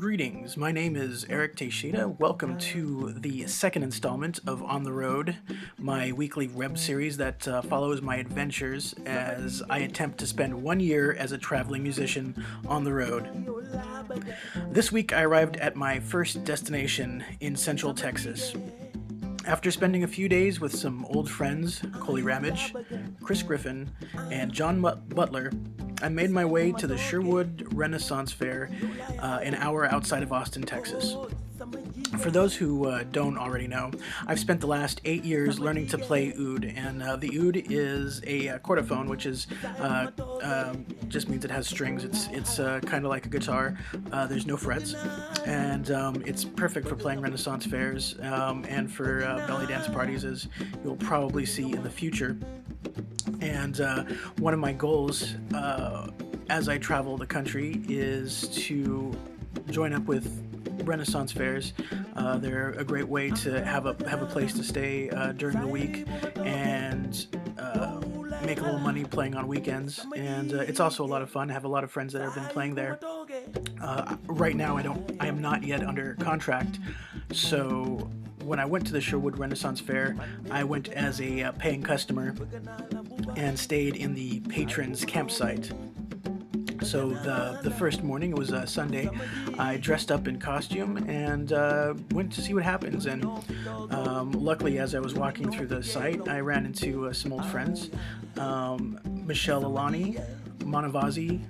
Greetings, my name is Eric Teixeira. Welcome to the second installment of On the Road, my weekly web series that follows my adventures as I attempt to spend 1 year as a traveling musician on the road. This week I arrived at my first destination in Central Texas. After spending a few days with some old friends, Coley Ramage, Chris Griffin, and John Butler, I made my way to the Sherwood Renaissance Fair, an hour outside of Austin, Texas. For those who don't already know, I've spent the last 8 years learning to play oud, and the oud is a chordophone, which is just means it has strings. It's kind of like a guitar. There's no frets, and it's perfect for playing Renaissance fairs and for belly dance parties, as you'll probably see in the future. And one of my goals as I travel the country is to join up with Renaissance fairs. They're a great way to have a place to stay during the week and make a little money playing on weekends. And it's also a lot of fun. I have a lot of friends that have been playing there. Right now, I am not yet under contract, so when I went to the Sherwood Renaissance Fair, I went as a paying customer and stayed in the patrons' campsite. So the first morning, it was a Sunday, I dressed up in costume and went to see what happens. And luckily, as I was walking through the site, I ran into some old friends, Michelle Alani, Manavazi,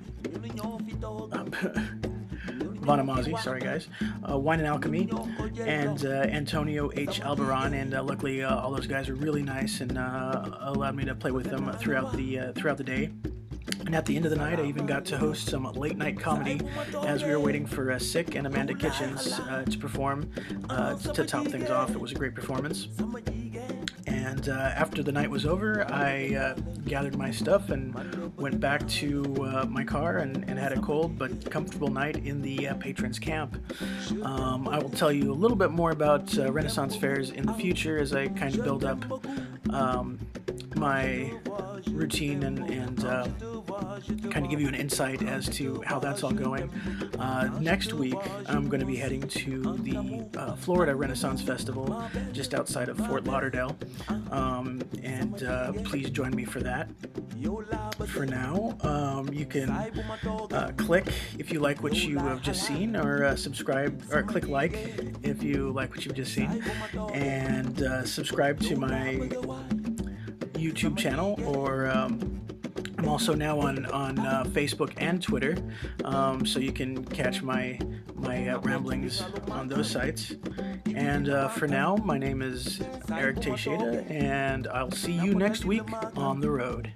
Vanamazi, sorry guys, Wine and Alchemy, and Antonio H. Albaran, and luckily all those guys are really nice and allowed me to play with them throughout the day. And at the end of the night, I even got to host some late night comedy as we were waiting for Sick and Amanda Kitchens to perform to top things off. It was a great performance. And after the night was over, I gathered my stuff and went back to my car and had a cold but comfortable night in the patrons' camp. I will tell you a little bit more about Renaissance fairs in the future as I kind of build up my routine and kind of give you an insight as to how that's all going. Next week, I'm going to be heading to the Florida Renaissance Festival just outside of Fort Lauderdale, and please join me for that. For now, you can click if you like what you have just seen, or subscribe, or click like if you like what you've just seen, and subscribe to my YouTube channel, or I'm also now on Facebook and Twitter, so you can catch my ramblings on those sites. And for now, my name is Eric Teixeira, and I'll see you next week on the road.